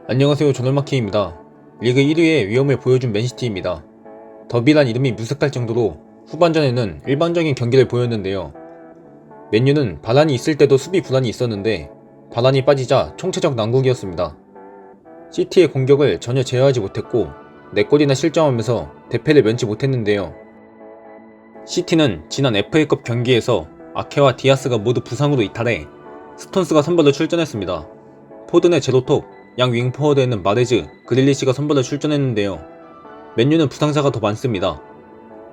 안녕하세요. 조널마킹입니다. 리그 1위의 위험을 보여준 맨시티입니다. 더비란 이름이 무색할 정도로 후반전에는 일반적인 경기를 보였는데요. 맨유는 바란이 있을 때도 수비 불안이 있었는데 바란이 빠지자 총체적 난국이었습니다. 시티의 공격을 전혀 제어하지 못했고 4골이나 실점하면서 대패를 면치 못했는데요. 시티는 지난 FA컵 경기에서 아케와 디아스가 모두 부상으로 이탈해 스톤스가 선발로 출전했습니다. 포든의 제로톱, 양 윙포워드에는 마레즈, 그릴리시가 선발로 출전했는데요. 맨유는 부상자가 더 많습니다.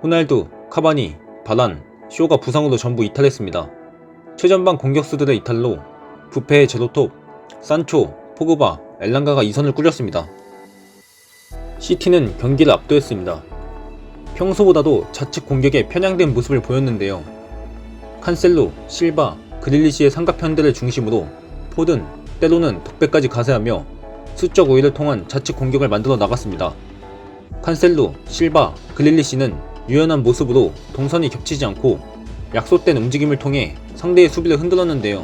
호날두, 카바니, 바란, 쇼가 부상으로 전부 이탈했습니다. 최전방 공격수들의 이탈로 부페의 제로톱, 산초, 포그바, 엘랑가가 2선을 꾸렸습니다. 시티는 경기를 압도했습니다. 평소보다도 좌측 공격에 편향된 모습을 보였는데요. 칸셀로, 실바, 그릴리시의 삼각편대를 중심으로 포든, 때로는 덕배까지 가세하며 수적 우위를 통한 좌측 공격을 만들어 나갔습니다. 칸셀로, 실바, 그릴리시는 유연한 모습으로 동선이 겹치지 않고 약속된 움직임을 통해 상대의 수비를 흔들었는데요.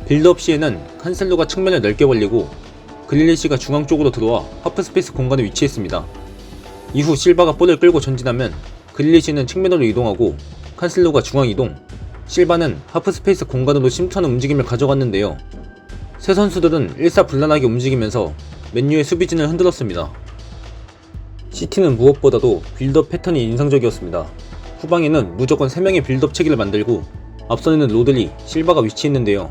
빌드업 시에는 칸셀로가 측면을 넓게 벌리고 그릴리시가 중앙 쪽으로 들어와 하프스페이스 공간에 위치했습니다. 이후 실바가 볼을 끌고 전진하면 그릴리시는 측면으로 이동하고 칸셀로가 중앙 이동, 실바는 하프스페이스 공간으로 침투하는 움직임을 가져갔는데요. 세 선수들은 일사불란하게 움직이면서 맨유의 수비진을 흔들었습니다. 시티는 무엇보다도 빌드업 패턴이 인상적이었습니다. 후방에는 무조건 3명의 빌드업 체계를 만들고 앞선에는 로드리, 실바가 위치했는데요.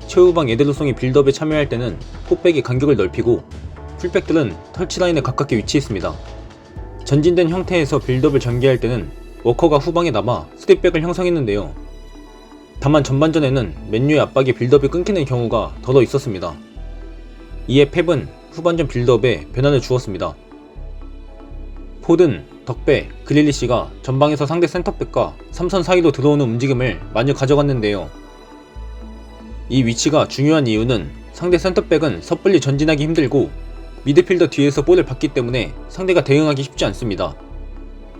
최후방 에데르송이 빌드업에 참여할 때는 포백이 간격을 넓히고 풀백들은 터치라인에 가깝게 위치했습니다. 전진된 형태에서 빌드업을 전개할 때는 워커가 후방에 남아 스텝백을 형성했는데요. 다만 전반전에는 맨유의 압박에 빌드업이 끊기는 경우가 더러 있었습니다. 이에 펩은 후반전 빌드업에 변화를 주었습니다. 포든, 덕배, 그릴리시가 전방에서 상대 센터백과 3선 사이로 들어오는 움직임을 많이 가져갔는데요. 이 위치가 중요한 이유는 상대 센터백은 섣불리 전진하기 힘들고 미드필더 뒤에서 볼을 받기 때문에 상대가 대응하기 쉽지 않습니다.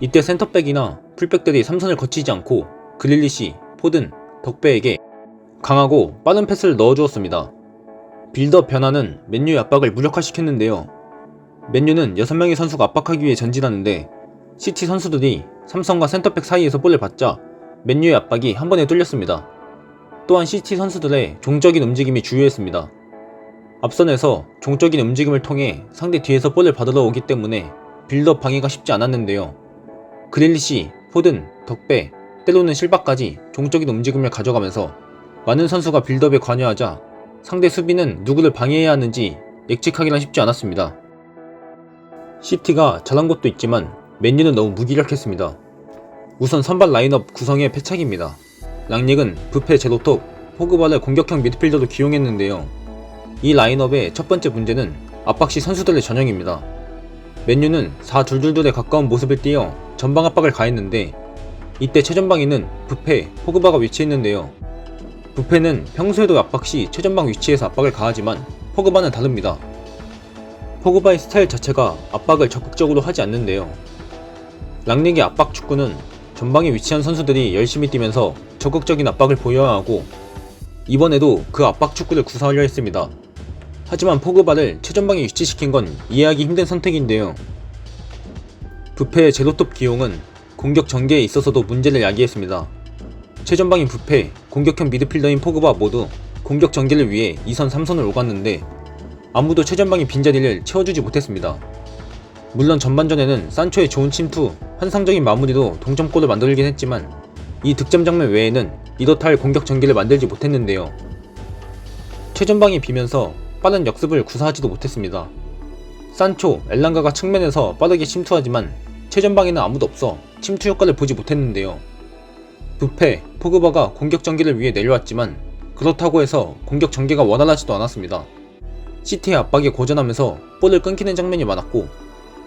이때 센터백이나 풀백들이 3선을 거치지 않고 그릴리시, 포든, 덕배에게 강하고 빠른 패스를 넣어주었습니다. 빌드업 변화는 맨유의 압박을 무력화시켰는데요. 맨유는 6명의 선수가 압박하기 위해 전진하는데 시티 선수들이 삼성과 센터백 사이에서 볼을 받자 맨유의 압박이 한 번에 뚫렸습니다. 또한 시티 선수들의 종적인 움직임이 주요했습니다. 앞선에서 종적인 움직임을 통해 상대 뒤에서 볼을 받으러 오기 때문에 빌드업 방해가 쉽지 않았는데요. 그릴리시, 포든, 덕배, 때로는 실바까지 종적인 움직임을 가져가면서 많은 선수가 빌드업에 관여하자 상대 수비는 누구를 방해해야 하는지 예측하기란 쉽지 않았습니다. 시티가 잘한 것도 있지만 맨유는 너무 무기력했습니다. 우선 선발 라인업 구성의 패착입니다. 랑닉은 부페 제로톱, 포그바를 공격형 미드필더로 기용했는데요. 이 라인업의 첫 번째 문제는 압박 시 선수들의 전형입니다. 맨유는 4-2-2에 가까운 모습을 띄어 전방 압박을 가했는데 이때 최전방에는 부페, 포그바가 위치했는데요. 부페는 평소에도 압박 시 최전방 위치에서 압박을 가하지만 포그바는 다릅니다. 포그바의 스타일 자체가 압박을 적극적으로 하지 않는데요. 랑닉의 압박 축구는 전방에 위치한 선수들이 열심히 뛰면서 적극적인 압박을 보여야 하고 이번에도 그 압박 축구를 구사하려 했습니다. 하지만 포그바를 최전방에 위치시킨 건 이해하기 힘든 선택인데요. 부페의 제로톱 기용은 공격 전개에 있어서도 문제를 야기했습니다. 최전방인 부페, 공격형 미드필더인 포그바 모두 공격 전개를 위해 2선 3선을 오갔는데 아무도 최전방의 빈자리를 채워주지 못했습니다. 물론 전반전에는 산초의 좋은 침투, 환상적인 마무리로 동점골을 만들긴 했지만 이 득점 장면 외에는 이렇다 할 공격 전개를 만들지 못했는데요. 최전방이 비면서 빠른 역습을 구사하지도 못했습니다. 산초, 엘랑가가 측면에서 빠르게 침투하지만 최전방에는 아무도 없어 침투 효과를 보지 못했는데요. 부페, 포그바가 공격 전개를 위해 내려왔지만 그렇다고 해서 공격 전개가 원활하지도 않았습니다. 시티의 압박에 고전하면서 볼을 끊기는 장면이 많았고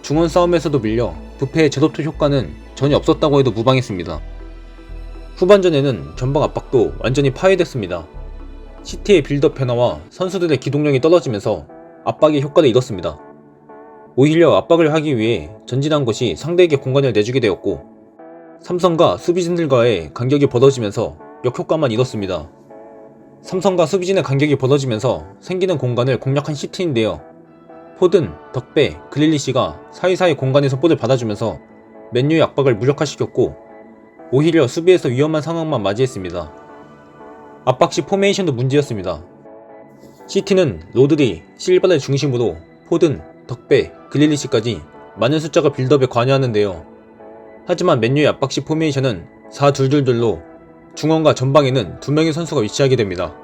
중원 싸움에서도 밀려 부페의 제로톱 효과는 전혀 없었다고 해도 무방했습니다. 후반전에는 전방 압박도 완전히 파괴됐습니다. 시티의 빌드업 변화와 선수들의 기동력이 떨어지면서 압박의 효과를 잃었습니다. 오히려 압박을 하기 위해 전진한 것이 상대에게 공간을 내주게 되었고 삼성과 수비진들과의 간격이 벌어지면서 역효과만 잃었습니다. 삼성과 수비진의 간격이 벌어지면서 생기는 공간을 공략한 시티인데요. 포든, 덕배, 그릴리시가 사이사이 공간에서 볼을 받아주면서 맨유의 압박을 무력화시켰고 오히려 수비에서 위험한 상황만 맞이했습니다. 압박시 포메이션도 문제였습니다. 시티는 로드리, 실바를 중심으로 포든, 덕배, 그릴리시까지 많은 숫자가 빌드업에 관여하는데요. 하지만 맨유의 압박시 포메이션은 4-2-2-2로 중원과 전방에는 2명의 선수가 위치하게 됩니다.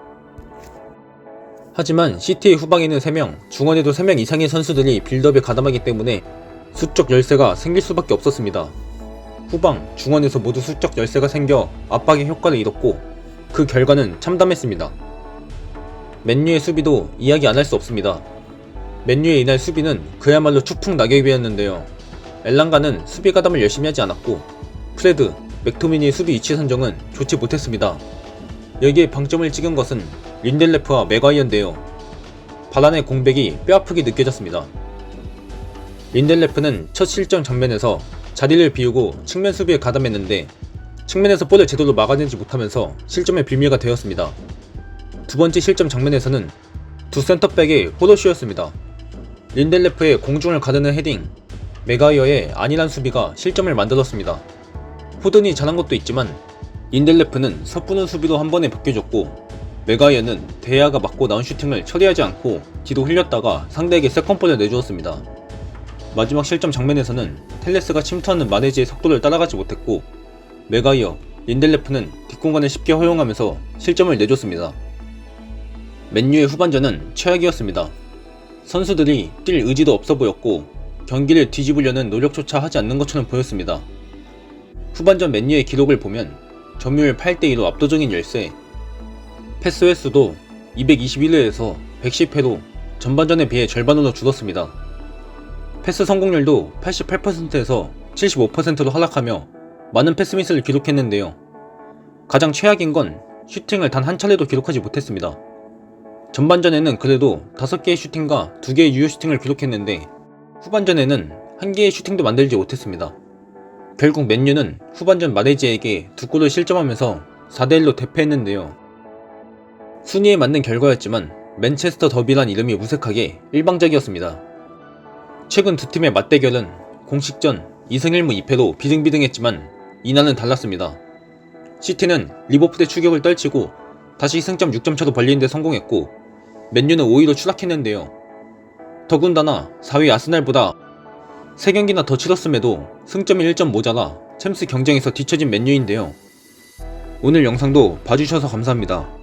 하지만 시티의 후방에는 3명, 중원에도 3명 이상의 선수들이 빌드업에 가담하기 때문에 수적 열세가 생길 수밖에 없었습니다. 후방, 중원에서 모두 수적 열세가 생겨 압박의 효과를 잃었고 그 결과는 참담했습니다. 맨유의 수비도 이야기 안 할 수 없습니다. 맨유의 이날 수비는 그야말로 추풍 낙엽이었는데요. 엘랑가는 수비 가담을 열심히 하지 않았고 프레드, 맥토미니의 수비 위치 선정은 좋지 못했습니다. 여기에 방점을 찍은 것은 린델레프와 맥과이어인데요. 바란의 공백이 뼈아프게 느껴졌습니다. 린델레프는 첫 실점 장면에서 자리를 비우고 측면 수비에 가담했는데 측면에서 볼을 제대로 막아내지 못하면서 실점의 빌미가 되었습니다. 두 번째 실점 장면에서는 두 센터백의 포도쇼였습니다. 린델레프의 공중을 가르는 헤딩, 맥과이어의 안일한 수비가 실점을 만들었습니다. 포든이 잘한 것도 있지만 린델레프는 섣부른 수비로 한 번에 벗겨줬고 맥과이어는 데야가 맞고 나온 슈팅을 처리하지 않고 뒤로 흘렸다가 상대에게 세컨볼을 내주었습니다. 마지막 실점 장면에서는 텔레스가 침투하는 마네즈의 속도를 따라가지 못했고 맥과이어, 린델레프는 뒷공간을 쉽게 허용하면서 실점을 내줬습니다. 맨유의 후반전은 최악이었습니다. 선수들이 뛸 의지도 없어 보였고 경기를 뒤집으려는 노력조차 하지 않는 것처럼 보였습니다. 후반전 맨유의 기록을 보면 점유율 8대2로 압도적인 열세, 패스 횟수도 221회에서 110회로 전반전에 비해 절반으로 줄었습니다. 패스 성공률도 88%에서 75%로 하락하며 많은 패스미스를 기록했는데요. 가장 최악인 건 슈팅을 단 한 차례도 기록하지 못했습니다. 전반전에는 그래도 5개의 슈팅과 2개의 유효 슈팅을 기록했는데 후반전에는 1개의 슈팅도 만들지 못했습니다. 결국 맨유는 후반전 마네즈에게 2골을 실점하면서 4대1로 대패했는데요. 순위에 맞는 결과였지만 맨체스터 더비란 이름이 무색하게 일방적이었습니다. 최근 두 팀의 맞대결은 공식전 2승 1무 2패로 비등비등했지만 이날은 달랐습니다. 시티는 리버풀의 추격을 떨치고 다시 승점 6점 차로 벌리는 데 성공했고 맨유는 5위로 추락했는데요. 더군다나 4위 아스날보다 3경기나 더 치렀음에도 승점이 1점 모자라 챔스 경쟁에서 뒤처진 맨유인데요. 오늘 영상도 봐주셔서 감사합니다.